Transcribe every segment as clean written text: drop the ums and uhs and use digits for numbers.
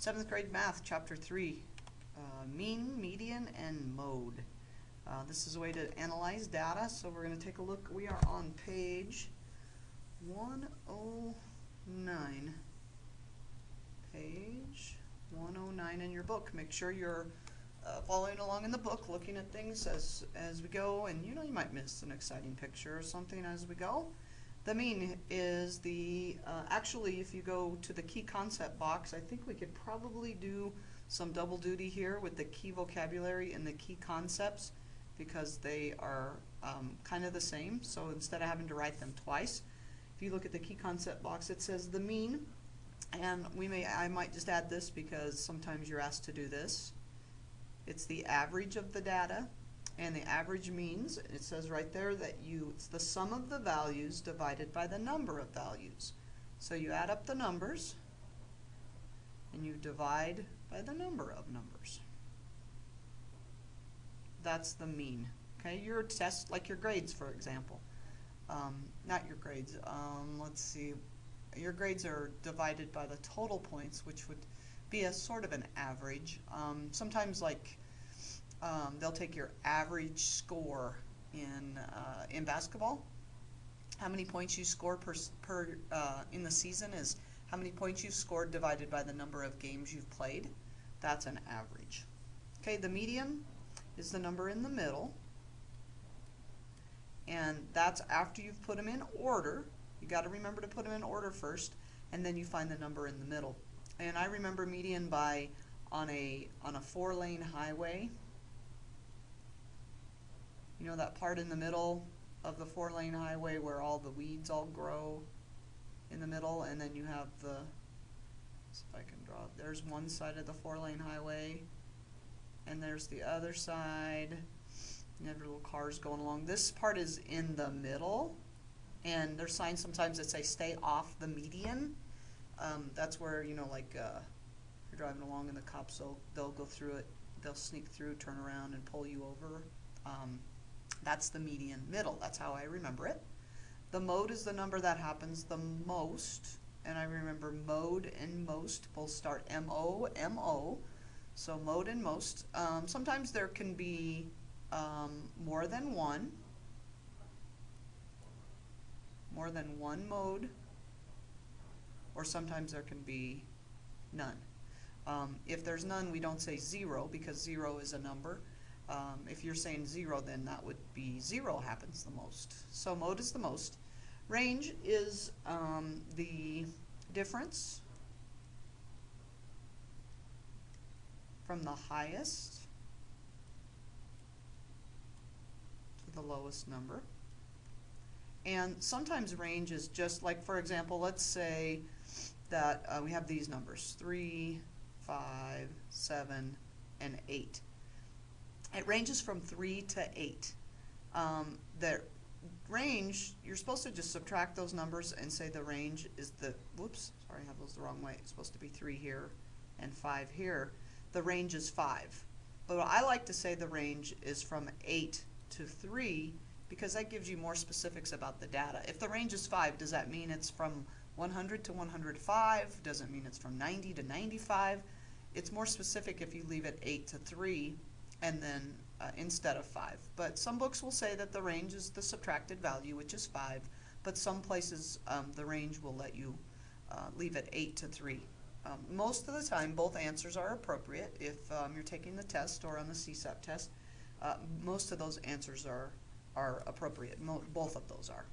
7th grade math, chapter 3, mean, median, and mode. This is a way to analyze data, so we're going to take a look. We are on page 109. Page 109 in your book. Make sure you're following along in the book, looking at things as we go, and you might miss an exciting picture or something as we go. The mean is the, actually if you go to the key concept box, I think we could probably do some double duty here with the key vocabulary and the key concepts because they are kind of the same. So instead of having to write them twice, if you look at the key concept box, it says the mean, and I might just add this because sometimes you're asked to do this. It's the average of the data. And the average means, it says right there that it's the sum of the values divided by the number of values. So you add up the numbers and you divide by the number of numbers. That's the mean. Okay, your test, like your grades, for example. Not your grades. Let's see. Your grades are divided by the total points, which would be a sort of an average. Sometimes, like, they'll take your average score in basketball. How many points you score per in the season is how many points you've scored divided by the number of games you've played. That's an average. Okay, the median is the number in the middle, and that's after you've put them in order. You got to remember to put them in order first, and then you find the number in the middle. And I remember median by on a 4-lane highway. You know that part in the middle of the 4-lane highway where all the weeds all grow in the middle, and then you have the, see if I can draw, there's one side of the 4-lane highway, and there's the other side. You have your little cars going along. This part is in the middle, and there's signs sometimes that say stay off the median. That's where, like you're driving along and the cops, they'll go through it, they'll sneak through, turn around, and pull you over. That's the median middle. That's how I remember it. The mode is the number that happens the most, and I remember mode and most both start M-O, M-O. So mode and most. Sometimes there can be more than one mode, or sometimes there can be none. If there's none, we don't say zero because zero is a number. If you're saying zero, then that would be zero happens the most. So mode is the most. Range is the difference from the highest to the lowest number. And sometimes range is just like, for example, let's say that we have these numbers, 3, 5, 7, and 8. It ranges from 3 to 8. The range, you're supposed to just subtract those numbers and say the range is the, whoops, sorry, I have those the wrong way. It's supposed to be 3 here and 5 here. The range is 5. But I like to say the range is from 8 to 3 because that gives you more specifics about the data. If the range is 5, does that mean it's from 100 to 105? Does it mean it's from 90 to 95? It's more specific if you leave it 8 to 3 and then instead of 5. But some books will say that the range is the subtracted value, which is 5, but some places the range will let you leave it 8 to 3. Most of the time both answers are appropriate if you're taking the test or on the CSAP test. Most of those answers are appropriate. Both of those are.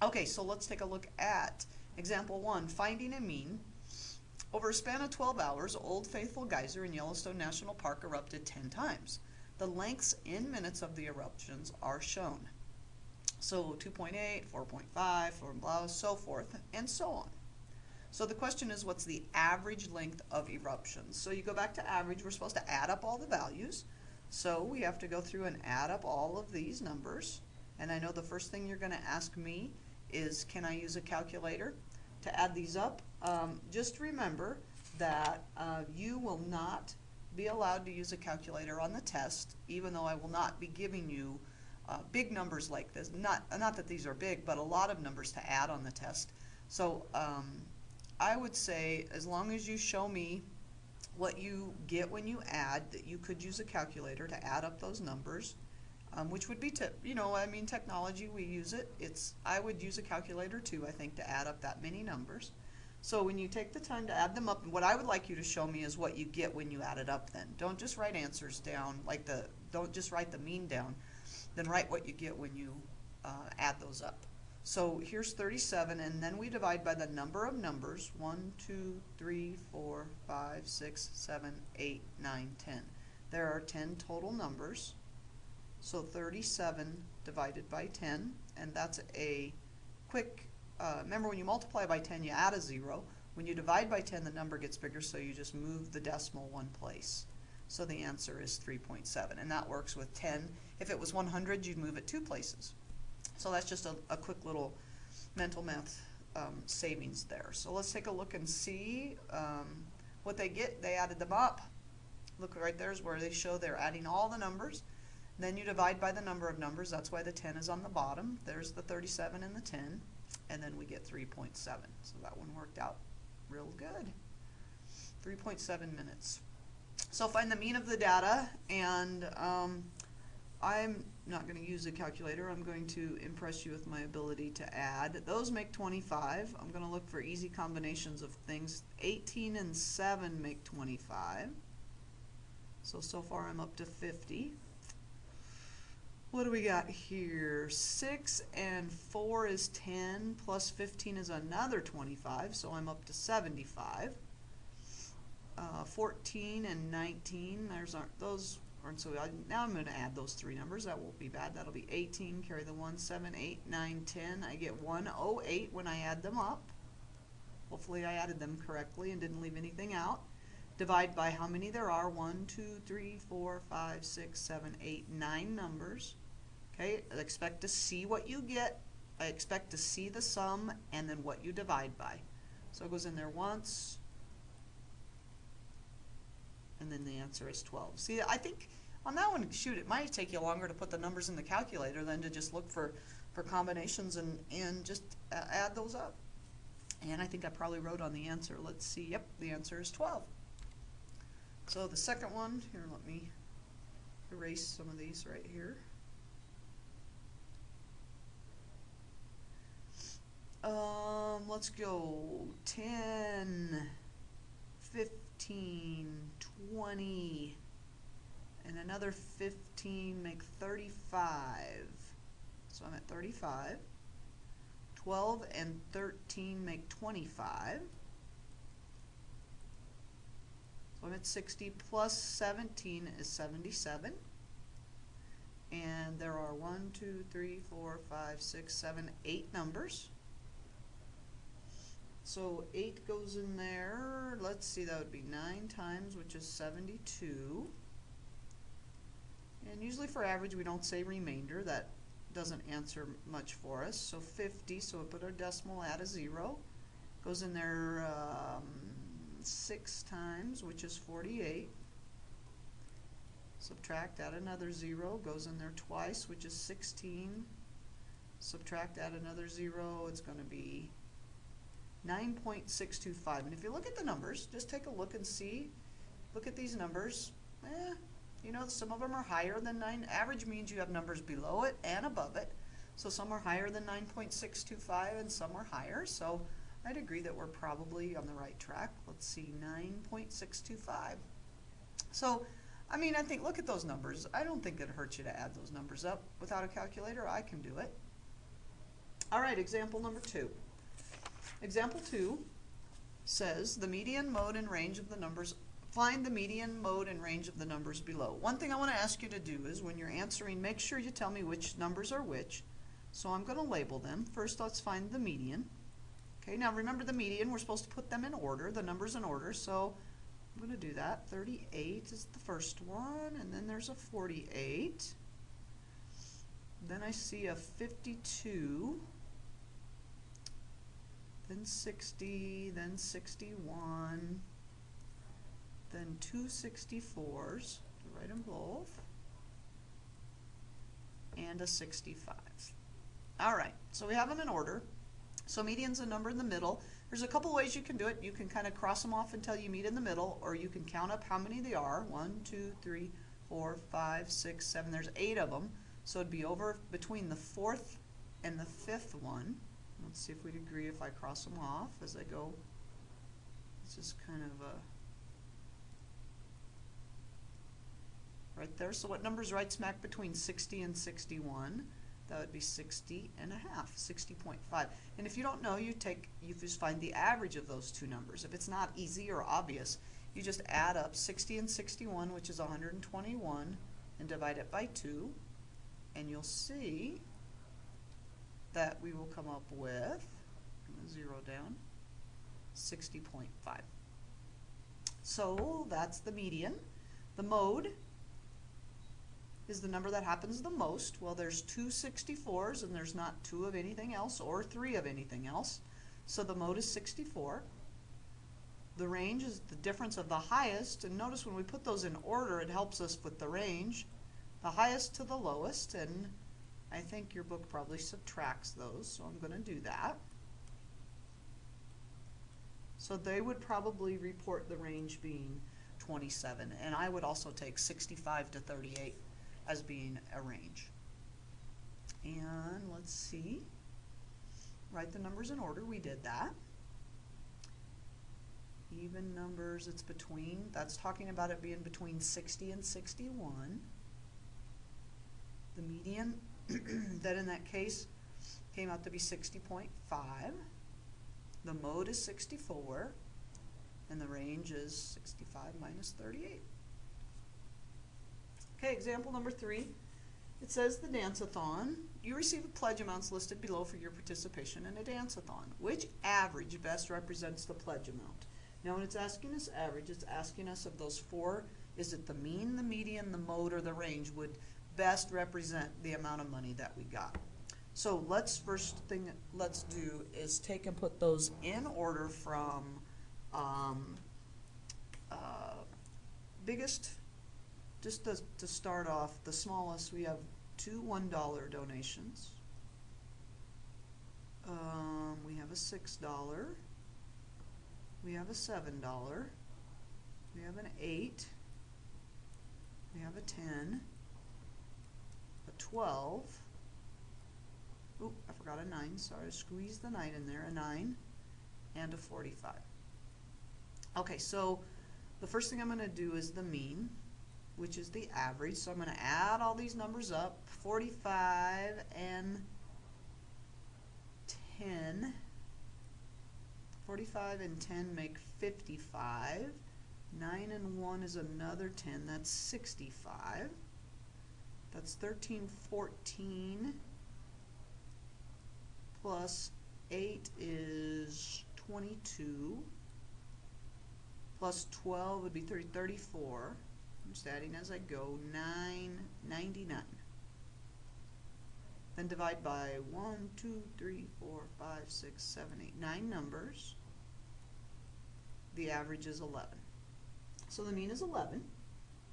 Okay, so let's take a look at example 1, finding a mean. Over a span of 12 hours, Old Faithful Geyser in Yellowstone National Park erupted 10 times. The lengths in minutes of the eruptions are shown. So 2.8, 4.5, blah, so forth, and so on. So the question is, what's the average length of eruptions? So you go back to average. We're supposed to add up all the values. So we have to go through and add up all of these numbers. And I know the first thing you're going to ask me is, can I use a calculator to add these up? Just remember that you will not be allowed to use a calculator on the test, even though I will not be giving you big numbers like this. Not that these are big, but a lot of numbers to add on the test. So I would say, as long as you show me what you get when you add, that you could use a calculator to add up those numbers, which would be, technology, we use it. I would use a calculator too, I think, to add up that many numbers. So when you take the time to add them up, what I would like you to show me is what you get when you add it up then. Don't just write answers down, don't just write the mean down, then write what you get when you add those up. So here's 37, and then we divide by the number of numbers, 1, 2, 3, 4, 5, 6, 7, 8, 9, 10. There are 10 total numbers, so 37 divided by 10, and that's a quick, remember when you multiply by 10 you add a 0. When you divide by 10 the number gets bigger, so you just move the decimal one place. So the answer is 3.7, and that works with 10. If it was 100 you'd move it 2 places. So that's just a quick little mental math savings there. So let's take a look and see what they get. They added them up. Look, right there's where they show they're adding all the numbers. Then you divide by the number of numbers. That's why the 10 is on the bottom. There's the 37 and the 10. And then we get 3.7. So that one worked out real good. 3.7 minutes. So find the mean of the data, and I'm not going to use a calculator. I'm going to impress you with my ability to add. Those make 25. I'm going to look for easy combinations of things. 18 and 7 make 25. So far I'm up to 50. What do we got here? 6 and 4 is 10, plus 15 is another 25, so I'm up to 75. 14 and 19, now I'm going to add those 3 numbers. That won't be bad. That'll be 18, carry the 1, 7, 8, 9, 10. I get 108 when I add them up. Hopefully I added them correctly and didn't leave anything out. Divide by how many there are. 1, 2, 3, 4, 5, 6, 7, 8, 9 numbers. Okay, I expect to see what you get. I expect to see the sum and then what you divide by. So it goes in there once, and then the answer is 12. See, I think on that one, shoot, it might take you longer to put the numbers in the calculator than to just look for combinations and just add those up. And I think I probably wrote on the answer. Let's see. Yep, the answer is 12. So the second one, here, let me erase some of these right here. Let's go 10, 15, 20, and another 15 make 35. So I'm at 35. 12 and 13 make 25. So I'm at 60, plus 17 is 77. And there are 1, 2, 3, 4, 5, 6, 7, 8 numbers. So 8 goes in there. Let's see, that would be 9 times, which is 72. And usually for average we don't say remainder. That doesn't answer much for us. So 50, so we put our decimal, add a 0. Goes in there 6 times, which is 48. Subtract, add another 0. Goes in there twice, which is 16. Subtract, add another 0. It's going to be 9.625. And if you look at the numbers, just take a look and see. Look at these numbers. You know, some of them are higher than 9. Average means you have numbers below it and above it. So some are higher than 9.625 and some are higher. So I'd agree that we're probably on the right track. Let's see, 9.625. So, I mean, I think, look at those numbers. I don't think it hurts you to add those numbers up. Without a calculator, I can do it. All right, example number 2. Example 2 says the median, mode, and range of the numbers. Find the median, mode, and range of the numbers below. One thing I want to ask you to do is when you're answering, make sure you tell me which numbers are which. So I'm going to label them. First, let's find the median. Okay, now remember the median, we're supposed to put them in order, the numbers in order. So I'm going to do that. 38 is the first one, and then there's a 48. Then I see a 52. Then 60, then 61, then 2 64s, write them both, and a 65. All right, so we have them in order. So median's a number in the middle. There's a couple ways you can do it. You can kind of cross them off until you meet in the middle, or you can count up how many they are. 1, 2, 3, 4, 5, 6, 7. There's 8 of them. So it'd be over between the 4th and the 5th one. Let's see if we'd agree if I cross them off as I go. It's just kind of right there. So what number's right smack between 60 and 61? That would be 60 and a half, 60.5. And if you don't know, you just find the average of those two numbers. If it's not easy or obvious, you just add up 60 and 61, which is 121, and divide it by 2, and you'll see that we will come up with, I'm going to zero down, 60.5. So that's the median. The mode is the number that happens the most. Well, there's 2 64s, and there's not 2 of anything else or 3 of anything else. So the mode is 64. The range is the difference of the highest, and notice when we put those in order, it helps us with the range. The highest to the lowest, and I think your book probably subtracts those, so I'm going to do that. So they would probably report the range being 27, and I would also take 65 to 38 as being a range. And let's see, write the numbers in order. We did that. Even numbers, it's between, that's talking about it being between 60 and 61. The median, that in that case came out to be 60.5. The mode is 64, and the range is 65 minus 38. Okay, example number 3. It says the dance-a-thon. You receive a pledge amounts listed below for your participation in a dance-a-thon. Which average best represents the pledge amount? Now when it's asking us average, it's asking us of those 4, is it the mean, the median, the mode, or the range would best represent the amount of money that we got? So first thing let's do is take and put those in order from biggest. Just to start off, the smallest, we have 2 $1 donations. We have a $6. We have a $7. We have an 8. We have a 10. A 12. Oop, I forgot a 9. Sorry, squeeze the 9 in there. A 9 and a 45. Okay, so the first thing I'm going to do is the mean, which is the average. So I'm going to add all these numbers up. 45 and 10. 45 and 10 make 55. 9 and 1 is another 10. That's 65. That's 13, 14. Plus 8 is 22. Plus 12 would be 30, 34. I'm just adding as I go. 9.99. Then divide by 1, 2, 3, 4, 5, 6, 7, 8, 9 numbers. The average is 11. So the mean is 11.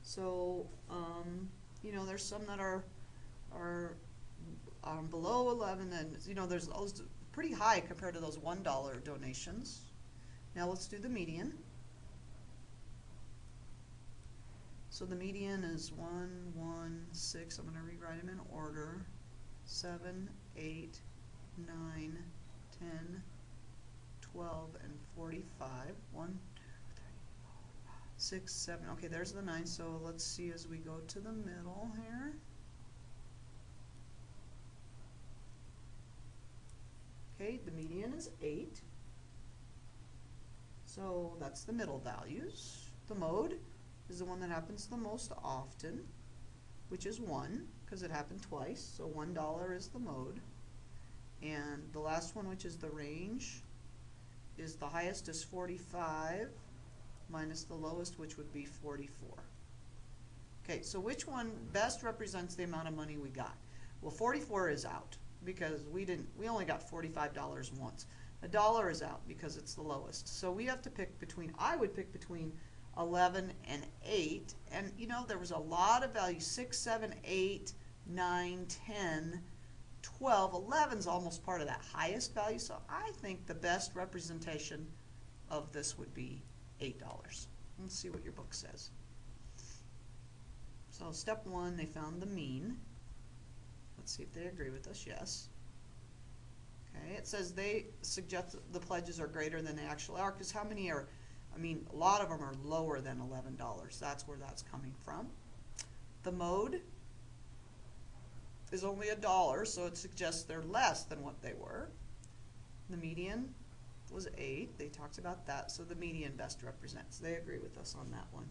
So you know, there's some that are below 11, and you know, there's pretty high compared to those $1 donations. Now let's do the median. So the median is 1, 1, 6. I'm going to rewrite them in order. 7, 8, 9, 10, 12, and 45. 1, 2, 3, 4, 5, 6, 7. Okay, there's the 9. So let's see as we go to the middle here. Okay, the median is 8. So that's the middle values. The mode is the one that happens the most often, which is 1, because it happened twice. So $1 is the mode. And the last one, which is the range, is the highest is 45 minus the lowest, which would be 44. Okay, so which one best represents the amount of money we got? Well, 44 is out because we only got $45 once. $1 is out because it's the lowest. So we have to pick between, I would pick between 11 and 8, and you know, there was a lot of values: 6, 7, 8, 9, 10, 12. 11 is almost part of that highest value, so I think the best representation of this would be $8. Let's see what your book says. So step 1, they found the mean. Let's see if they agree with us. Yes. Okay, it says they suggest the pledges are greater than they actually are, because how many are, I mean, a lot of them are lower than $11. That's where that's coming from. The mode is only $1, so it suggests they're less than what they were. The median was 8. They talked about that, so the median best represents. They agree with us on that one.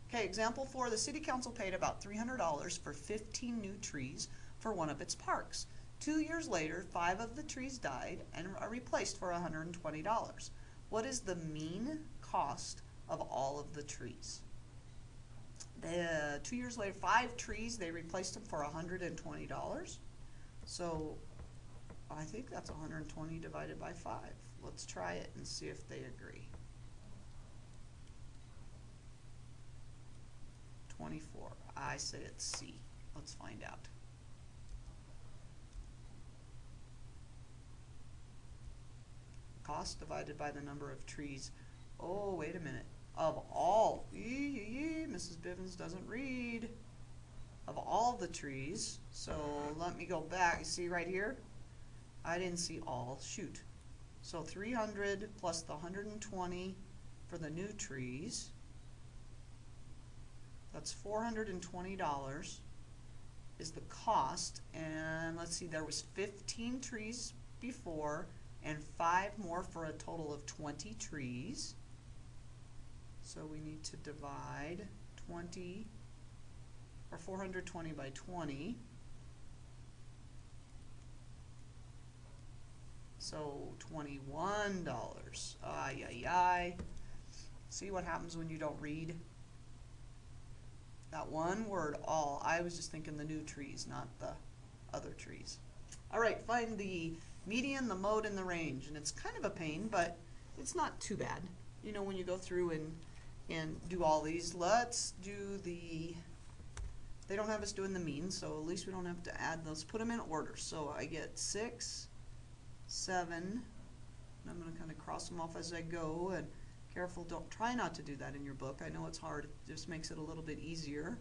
Okay, example 4, the city council paid about $300 for 15 new trees for one of its parks. 2 years later, 5 of the trees died and are replaced for $120. What is the mean cost of all of the trees? 2 years later, 5 trees, they replaced them for $120. So I think that's 120 divided by 5. Let's try it and see if they agree. 24. I say it's C. Let's find out. Cost divided by the number of trees. Oh, wait a minute. Of all, Mrs. Bivens doesn't read. Of all the trees, so let me go back. You see right here? I didn't see all. Shoot. So 300 plus the 120 for the new trees. That's $420 is the cost. And let's see, there was 15 trees before and 5 more for a total of 20 trees. So we need to divide 20 or 420 by 20. So $21. Ay, ay, ay. See what happens when you don't read? That one word, all. I was just thinking the new trees, not the other trees. All right, find the median, the mode, and the range. And it's kind of a pain, but it's not too bad. You know, when you go through and do all these, let's do the, they don't have us doing the mean, so at least we don't have to add those. Put them in order. So I get 6, 7, and I'm going to kind of cross them off as I go, and careful, don't try not to do that in your book. I know it's hard, it just makes it a little bit easier.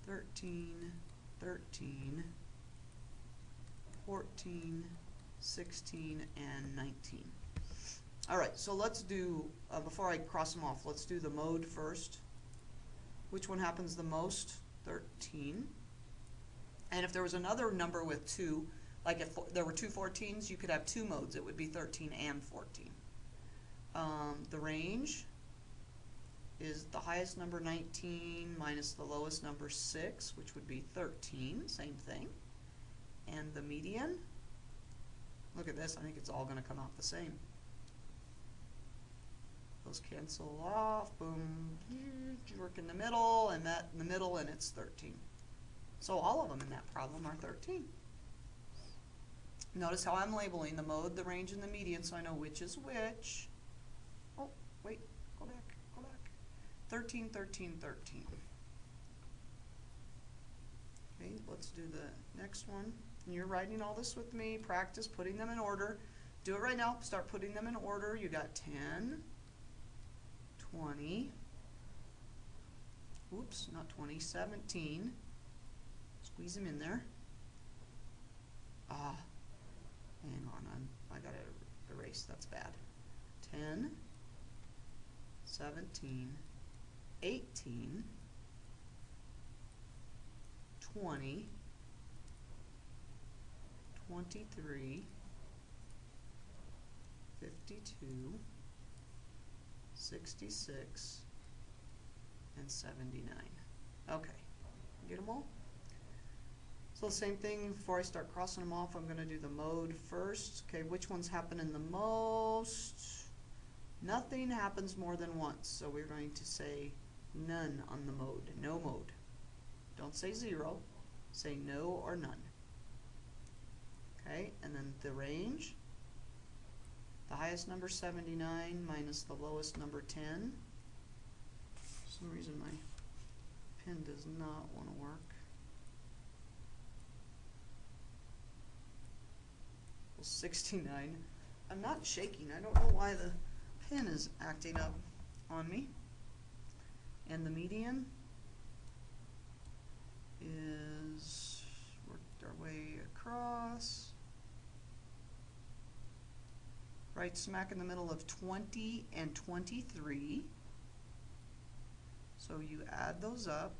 13, 13, 14, 16, and 19. All right, so let's do, before I cross them off, let's do the mode first. Which one happens the most? 13. And if there was another number with 2, like if there were 2 14s, you could have 2 modes. It would be 13 and 14. The range is the highest number 19 minus the lowest number 6, which would be 13, same thing. And the median, look at this, I think it's all going to come out the same. Those cancel off, boom, you work in the middle, and that in the middle, and it's 13. So all of them in that problem are 13. Notice how I'm labeling the mode, the range, and the median, so I know which is which. Oh, wait, go back, go back. 13, 13, 13. Okay, let's do the next one. And you're writing all this with me. Practice putting them in order. Do it right now. Start putting them in order. You got 10, 20, oops, not 20, 17. Squeeze them in there. Ah, hang on, I gotta erase, that's bad. 10, 17, 18, 20, 23, 52, 66, and 79. Okay, get them all? So the same thing, before I start crossing them off, I'm going to do the mode first. Okay, which one's happening the most? Nothing happens more than once, so we're going to say none on the mode, no mode. Don't say 0, say no or none. Okay, and then the range, the highest number 79 minus the lowest number 10. For some reason my pen does not want to work. equals 69. I'm not shaking. I don't know why the pen is acting up on me. And the median is, worked our way across, right smack in the middle of 20 and 23. So you add those up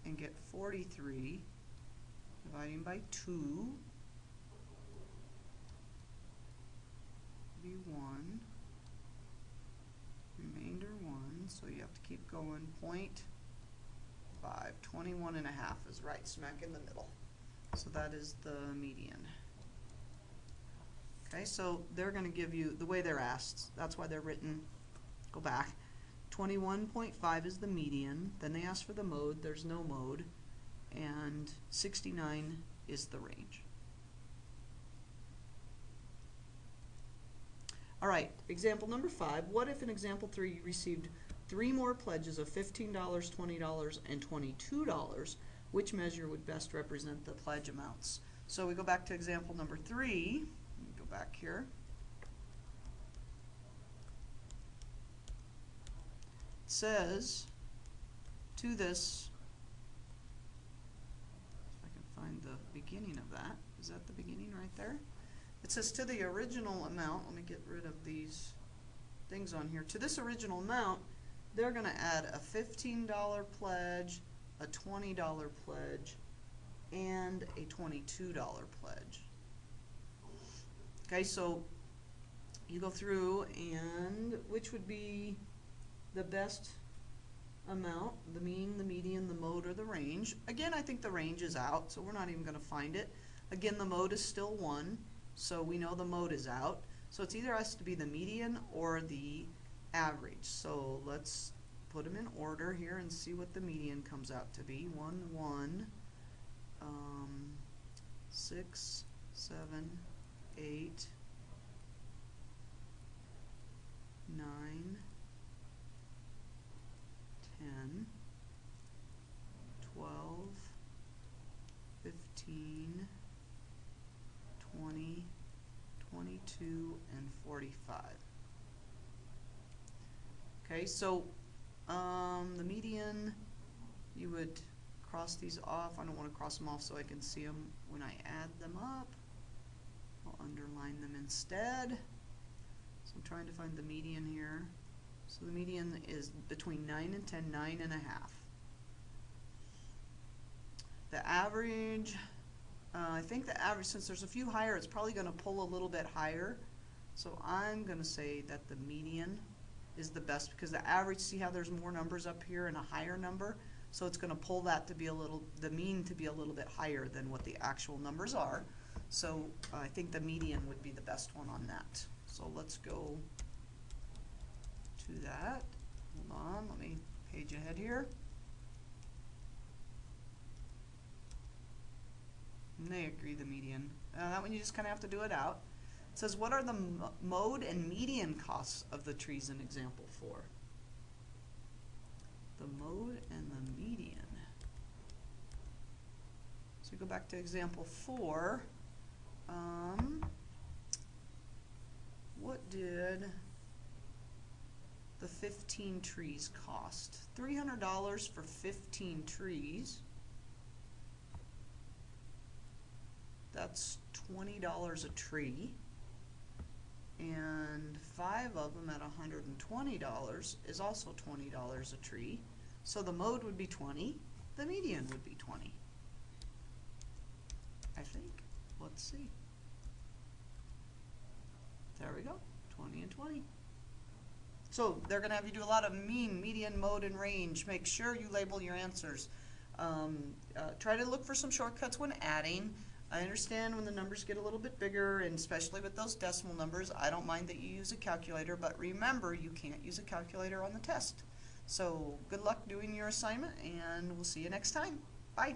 and get 43, dividing by 2, be 1, remainder 1, so you have to keep going, 0.5, 21 and a half is right smack in the middle. So that is the median. Okay, so they're going to give you, the way they're asked, that's why they're written, go back, 21.5 is the median, then they ask for the mode, there's no mode, and 69 is the range. Alright, example number 5, what if in example 3 you received 3 more pledges of $15, $20, and $22? Which measure would best represent the pledge amounts? So we go back to example number 3, let me go back here. It says, to this, if I can find the beginning of that, is that the beginning right there? It says to the original amount, let me get rid of these things on here, to this original amount, they're going to add a $15 pledge, a $20 pledge, and a $22 pledge. Okay, so you go through and which would be the best amount, the mean, the median, the mode, or the range. Again, I think the range is out, so we're not even going to find it. Again, the mode is still 1, so we know the mode is out. So it's either has to be the median or the average. So let's put them in order here and see what the median comes out to be. 1, 1, 6, 7, 8, 9, 10, 12, 15, 20, 22, and 45. Okay, so the median, you would cross these off. I don't want to cross them off so I can see them when I add them up. I'll underline them instead. So I'm trying to find the median here. So the median is between 9 and 10, 9 and a half. The average, I think the average, since there's a few higher, it's probably going to pull a little bit higher. So I'm going to say that the median is the best because the average, see how there's more numbers up here and a higher number? So it's going to pull that to be a little, the mean to be a little bit higher than what the actual numbers are. So I think the median would be the best one on that. So let's go to that. Hold on, let me page ahead here. And they agree the median. That one you just kind of have to do it out. It says, what are the mode and median costs of the trees in example 4? The mode and the median. So we go back to example 4. What did the 15 trees cost? $300 for 15 trees. That's $20 a tree. And 5 of them at $120 is also $20 a tree. So the mode would be 20, the median would be 20. I think. Let's see. There we go, 20 and 20. So they're going to have you do a lot of mean, median, mode, and range. Make sure you label your answers. Try to look for some shortcuts when adding. I understand when the numbers get a little bit bigger, and especially with those decimal numbers, I don't mind that you use a calculator, but remember, you can't use a calculator on the test. So good luck doing your assignment, and we'll see you next time. Bye.